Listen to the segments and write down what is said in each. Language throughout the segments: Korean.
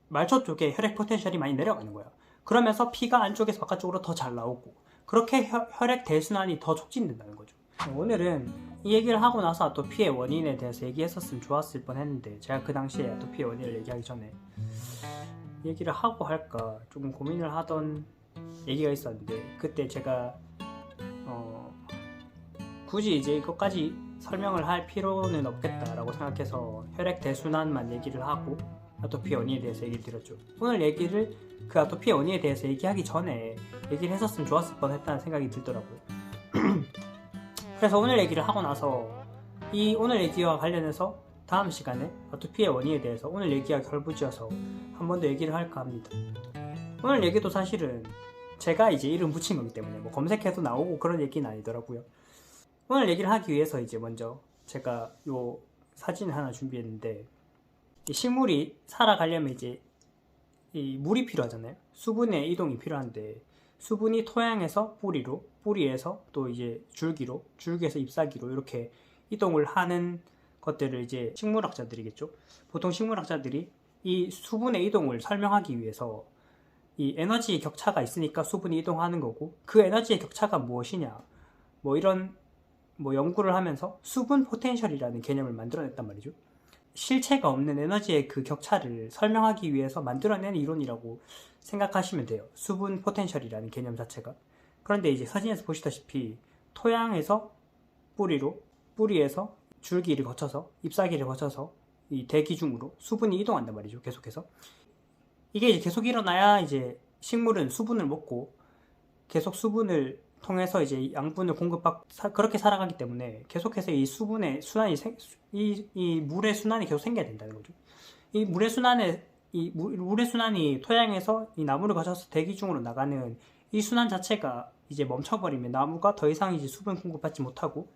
말초 쪽에 혈액 포텐셜이 많이 내려가는 거야. 그러면서 피가 안쪽에서 바깥쪽으로 더 잘 나오고, 그렇게 혈액 대순환이 더 촉진된다는 거죠. 오늘은 이 얘기를 하고 나서 아토피의 원인에 대해서 얘기했었으면 좋았을 뻔했는데, 제가 그 당시에 아토피의 원인을 얘기하기 전에 얘기를 하고 할까 조금 고민을 하던 얘기가 있었는데, 그때 제가 굳이 이제 이것까지 설명을 할 필요는 없겠다라고 생각해서 혈액 대순환만 얘기를 하고 아토피 원인에 대해서 얘기를 드렸죠. 오늘 얘기를 그 아토피 원인에 대해서 얘기하기 전에 얘기를 했었으면 좋았을 뻔했다는 생각이 들더라고요. 그래서 오늘 얘기를 하고 나서 이 오늘 얘기와 관련해서 다음 시간에 아토피의 원인에 대해서 오늘 얘기와 결부지어서 한 번 더 얘기를 할까 합니다. 오늘 얘기도 사실은 제가 이제 이름 붙인 거기 때문에 뭐 검색해도 나오고 그런 얘기는 아니더라고요. 오늘 얘기를 하기 위해서 이제 먼저 제가 요 사진을 하나 준비했는데, 이 식물이 살아가려면 이제 이 물이 필요하잖아요. 수분의 이동이 필요한데, 수분이 토양에서 뿌리로, 뿌리에서 또 이제 줄기로, 줄기에서 잎사귀로 이렇게 이동을 하는 것들을 이제 식물학자들이겠죠. 보통 식물학자들이 이 수분의 이동을 설명하기 위해서 이 에너지의 격차가 있으니까 수분이 이동하는 거고, 그 에너지의 격차가 무엇이냐, 뭐 이런 연구를 하면서 수분 포텐셜이라는 개념을 만들어냈단 말이죠. 실체가 없는 에너지의 그 격차를 설명하기 위해서 만들어낸 이론이라고 생각하시면 돼요. 수분 포텐셜이라는 개념 자체가. 그런데 이제 사진에서 보시다시피 토양에서 뿌리로, 뿌리에서 줄기를 거쳐서, 잎사귀를 거쳐서 이 대기중으로 수분이 이동한단 말이죠. 계속해서. 이게 이제 계속 일어나야 이제 식물은 수분을 먹고 계속 수분을 통해서 이제 양분을 공급받고 그렇게 살아가기 때문에 계속해서 이 수분의 순환이 이 물의 순환이 계속 생겨야 된다는 거죠. 이 물의 순환이 토양에서 이 나무를 거쳐서 대기 중으로 나가는 이 순환 자체가 이제 멈춰버리면 나무가 더 이상 이제 수분 공급받지 못하고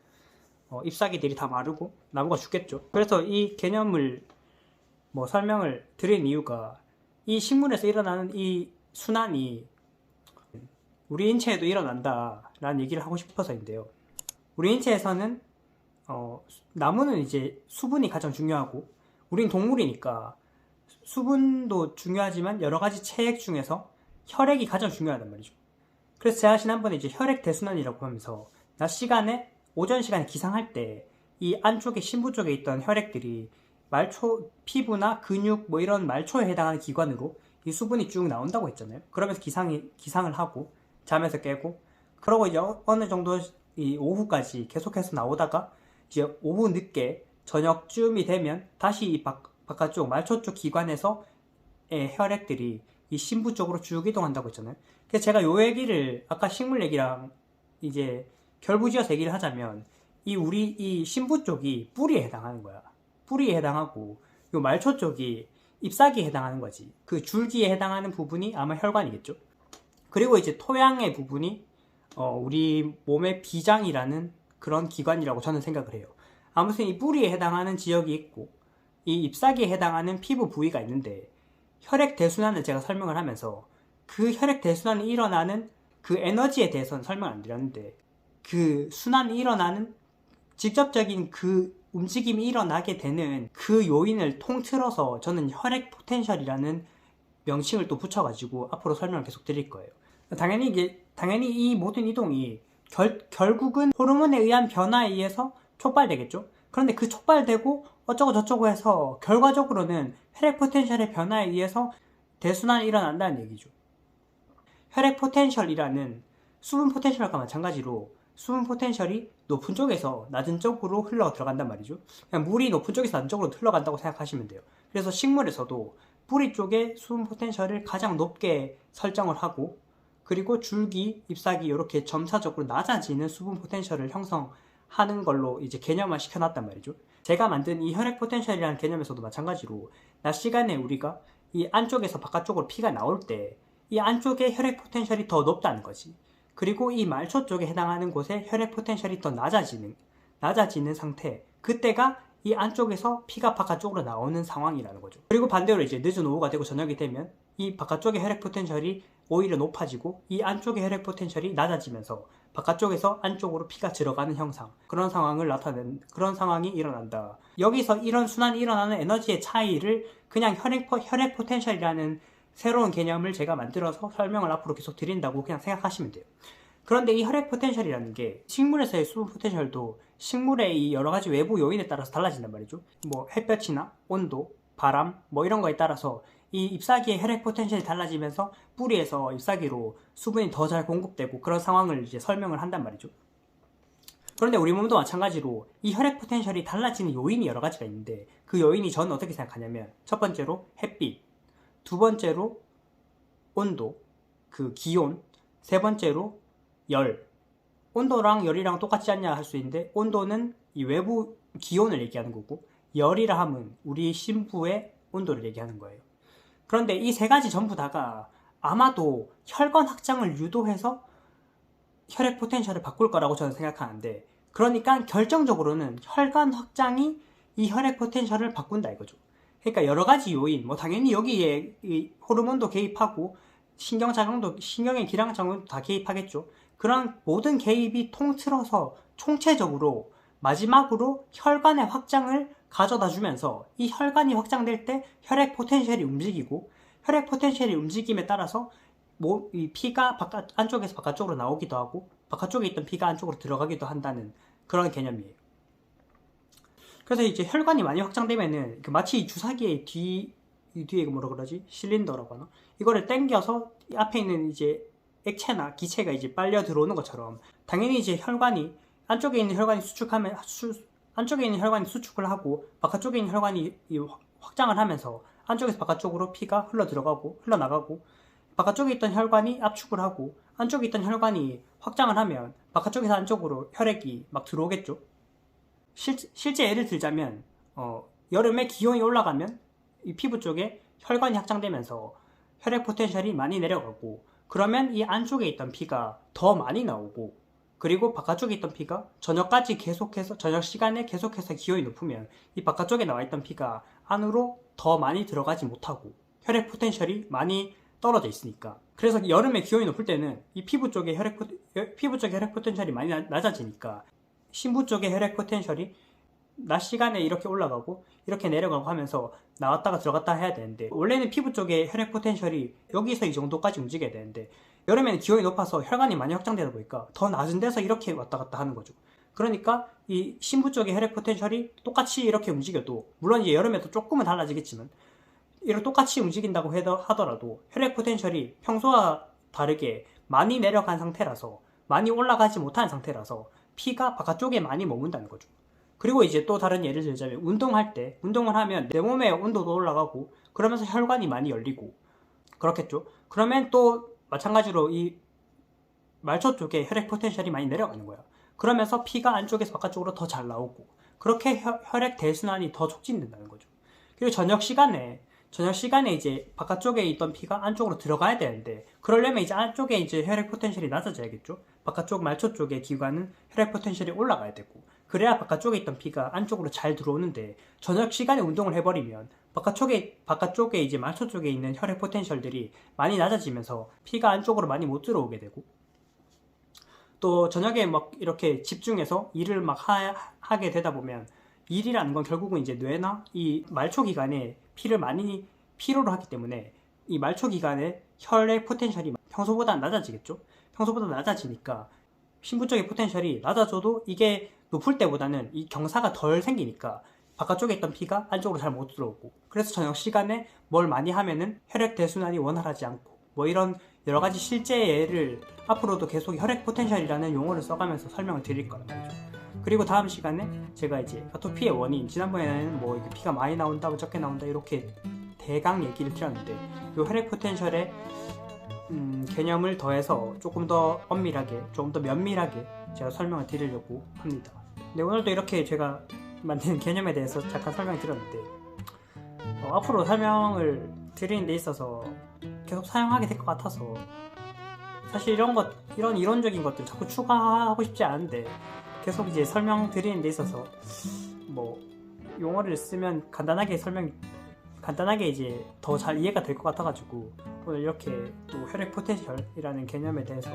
잎사귀들이 다 마르고 나무가 죽겠죠. 그래서 이 개념을 설명을 드린 이유가, 이 식물에서 일어나는 이 순환이 우리 인체에도 일어난다 라는 얘기를 하고 싶어서인데요. 우리 인체에서는 나무는 이제 수분이 가장 중요하고, 우린 동물이니까 수분도 중요하지만 여러 가지 체액 중에서 혈액이 가장 중요하단 말이죠. 그래서 제가 지난번에 이제 혈액 대순환이라고 하면서 낮 시간에, 오전 시간에 기상할 때 이 안쪽에 심부 쪽에 있던 혈액들이 말초, 피부나 근육 뭐 이런 말초에 해당하는 기관으로 이 수분이 쭉 나온다고 했잖아요. 그러면서 기상을 하고 잠에서 깨고, 그러고 이제 어느 정도 이 오후까지 계속해서 나오다가 이제 오후 늦게 저녁쯤이 되면 다시 이 바깥쪽 말초 쪽 기관에서 혈액들이 이 심부 쪽으로 쭉 이동한다고 했잖아요. 그래서 제가 요 얘기를 아까 식물 얘기랑 이제 결부지어서 얘기를 하자면, 우리 이 심부 쪽이 뿌리에 해당하는 거야. 뿌리에 해당하고, 요 말초 쪽이 잎사귀에 해당하는 거지. 그 줄기에 해당하는 부분이 아마 혈관이겠죠. 그리고 이제 토양의 부분이 우리 몸의 비장이라는 그런 기관이라고 저는 생각을 해요. 아무튼 이 뿌리에 해당하는 지역이 있고 이 잎사귀에 해당하는 피부 부위가 있는데, 혈액 대순환을 제가 설명을 하면서 그 혈액 대순환이 일어나는 그 에너지에 대해서는 설명 안 드렸는데, 그 순환이 일어나는 직접적인 그 움직임이 일어나게 되는 그 요인을 통틀어서 저는 혈액 포텐셜이라는 명칭을 또 붙여가지고 앞으로 설명을 계속 드릴 거예요. 당연히 이 모든 이동이 결국은 호르몬에 의한 변화에 의해서 촉발되겠죠. 그런데 그 촉발되고 어쩌고 저쩌고 해서 결과적으로는 혈액 포텐셜의 변화에 의해서 대순환이 일어난다는 얘기죠. 혈액 포텐셜이라는 수분 포텐셜과 마찬가지로 수분 포텐셜이 높은 쪽에서 낮은 쪽으로 흘러 들어간단 말이죠. 그냥 물이 높은 쪽에서 낮은 쪽으로 흘러간다고 생각하시면 돼요. 그래서 식물에서도 뿌리 쪽에 수분 포텐셜을 가장 높게 설정을 하고, 그리고 줄기, 잎사귀 이렇게 점차적으로 낮아지는 수분 포텐셜을 형성하는 걸로 이제 개념화 시켜놨단 말이죠. 제가 만든 이 혈액 포텐셜이라는 개념에서도 마찬가지로 낮 시간에 우리가 이 안쪽에서 바깥쪽으로 피가 나올 때 이 안쪽에 혈액 포텐셜이 더 높다는 거지. 그리고 이 말초 쪽에 해당하는 곳에 혈액 포텐셜이 더 낮아지는 상태, 그때가 이 안쪽에서 피가 바깥쪽으로 나오는 상황이라는 거죠. 그리고 반대로 이제 늦은 오후가 되고 저녁이 되면 이 바깥쪽의 혈액 포텐셜이 오히려 높아지고 이 안쪽의 혈액 포텐셜이 낮아지면서 바깥쪽에서 안쪽으로 피가 들어가는 형상, 그런 상황이 일어난다. 여기서 이런 순환이 일어나는 에너지의 차이를 그냥 혈액 포텐셜이라는 새로운 개념을 제가 만들어서 설명을 앞으로 계속 드린다고 그냥 생각하시면 돼요. 그런데 이 혈액 포텐셜이라는 게 식물에서의 수분 포텐셜도 식물의 이 여러 가지 외부 요인에 따라서 달라진단 말이죠. 뭐 햇볕이나 온도, 바람 뭐 이런 거에 따라서 이 잎사귀의 혈액 포텐셜이 달라지면서 뿌리에서 잎사귀로 수분이 더 잘 공급되고 그런 상황을 이제 설명을 한단 말이죠. 그런데 우리 몸도 마찬가지로 이 혈액 포텐셜이 달라지는 요인이 여러 가지가 있는데 그 요인이 저는 어떻게 생각하냐면 첫 번째로 햇빛, 두 번째로 온도, 그 기온, 세 번째로 열. 온도랑 열이랑 똑같지 않냐 할 수 있는데 온도는 이 외부 기온을 얘기하는 거고 열이라 함은 우리 심부의 온도를 얘기하는 거예요. 그런데 이 세 가지 전부 다가 아마도 혈관 확장을 유도해서 혈액 포텐셜을 바꿀 거라고 저는 생각하는데 그러니까 결정적으로는 혈관 확장이 이 혈액 포텐셜을 바꾼다 이거죠. 그러니까 여러 가지 요인, 뭐 당연히 여기에 이 호르몬도 개입하고 신경의 기량 작용도 다 개입하겠죠. 그런 모든 개입이 통틀어서 총체적으로 마지막으로 혈관의 확장을 가져다 주면서 이 혈관이 확장될 때 혈액 포텐셜이 움직이고 혈액 포텐셜이 움직임에 따라서 이 피가 안쪽에서 바깥쪽으로 나오기도 하고 바깥쪽에 있던 피가 안쪽으로 들어가기도 한다는 그런 개념이에요. 그래서 이제 혈관이 많이 확장되면은 마치 주사기의 뒤에 뭐라 그러지? 실린더라고 하나? 이거를 당겨서 앞에 있는 이제 액체나 기체가 이제 빨려 들어오는 것처럼 당연히 이제 안쪽에 있는 혈관이 수축을 하고 바깥쪽에 있는 혈관이 확장을 하면서 안쪽에서 바깥쪽으로 피가 흘러나가고 바깥쪽에 있던 혈관이 압축을 하고 안쪽에 있던 혈관이 확장을 하면 바깥쪽에서 안쪽으로 혈액이 막 들어오겠죠. 실제 예를 들자면 여름에 기온이 올라가면 이 피부 쪽에 혈관이 확장되면서 혈액 포텐셜이 많이 내려가고 그러면 이 안쪽에 있던 피가 더 많이 나오고 그리고 바깥쪽에 있던 피가 저녁 시간에 계속해서 기온이 높으면 이 바깥쪽에 나와 있던 피가 안으로 더 많이 들어가지 못하고 혈액 포텐셜이 많이 떨어져 있으니까. 그래서 여름에 기온이 높을 때는 이 피부 쪽에 혈액 포텐셜이 많이 낮아지니까 심부 쪽의 혈액 포텐셜이 낮 시간에 이렇게 올라가고 이렇게 내려가고 하면서 나왔다가 들어갔다 해야 되는데 원래는 피부 쪽의 혈액 포텐셜이 여기서 이 정도까지 움직여야 되는데 여름에는 기온이 높아서 혈관이 많이 확장되다 보니까 더 낮은 데서 이렇게 왔다 갔다 하는 거죠. 그러니까 이 심부 쪽의 혈액 포텐셜이 똑같이 이렇게 움직여도 물론 이제 여름에도 조금은 달라지겠지만 이렇게 똑같이 움직인다고 하더라도 혈액 포텐셜이 평소와 다르게 많이 내려간 상태라서 많이 올라가지 못한 상태라서 피가 바깥쪽에 많이 머문다는 거죠. 그리고 이제 또 다른 예를 들자면 운동을 하면 내 몸의 온도도 올라가고 그러면서 혈관이 많이 열리고 그렇겠죠. 그러면 또 마찬가지로 이 말초 쪽에 혈액 포텐셜이 많이 내려가는 거야. 그러면서 피가 안쪽에서 바깥쪽으로 더 잘 나오고 그렇게 혈액 대순환이 더 촉진된다는 거죠. 그리고 저녁 시간에 이제 바깥쪽에 있던 피가 안쪽으로 들어가야 되는데 그러려면 이제 안쪽에 이제 혈액 포텐셜이 낮아져야겠죠. 바깥쪽 말초 쪽의 기관은 혈액 포텐셜이 올라가야 되고 그래야 바깥쪽에 있던 피가 안쪽으로 잘 들어오는데 저녁 시간에 운동을 해버리면 바깥쪽에 이제 말초 쪽에 있는 혈액 포텐셜들이 많이 낮아지면서 피가 안쪽으로 많이 못 들어오게 되고 또 저녁에 막 이렇게 집중해서 일을 막 하게 되다 보면 일이라는 건 결국은 이제 뇌나 이 말초 기관에 피를 많이 필요로 하기 때문에 이 말초 기관의 혈액 포텐셜이 평소보다 낮아지겠죠. 평소보다 낮아지니까 심부 쪽의 포텐셜이 낮아져도 이게 높을 때보다는 이 경사가 덜 생기니까 바깥쪽에 있던 피가 안쪽으로 잘 못 들어오고 그래서 저녁 시간에 뭘 많이 하면은 혈액 대순환이 원활하지 않고 뭐 이런 여러 가지 실제 예를 앞으로도 계속 혈액 포텐셜이라는 용어를 써가면서 설명을 드릴 거란 말이죠. 그리고 다음 시간에 제가 이제 아토피의 원인, 지난번에는 뭐 이렇게 피가 많이 나온다, 뭐 적게 나온다 이렇게 대강 얘기를 드렸는데 이 혈액 포텐셜의 개념을 더해서 조금 더 엄밀하게, 조금 더 면밀하게 제가 설명을 드리려고 합니다. 네, 오늘도 이렇게 제가 만든 개념에 대해서 잠깐 설명을 드렸는데 앞으로 설명을 드리는 데 있어서 계속 사용하게 될 것 같아서 사실 이런 이론적인 것들 자꾸 추가하고 싶지 않은데 계속 이제 설명 드리는 데 있어서 뭐 용어를 쓰면 간단하게 간단하게 이제 더 잘 이해가 될 것 같아가지고 오늘 이렇게 또 혈액 포텐셜이라는 개념에 대해서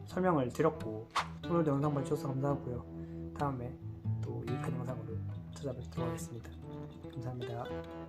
설명을 드렸고, 오늘도 영상 봐주셔서 감사하고요. 다음에 또 유익한 영상으로 찾아뵙도록 하겠습니다. 감사합니다.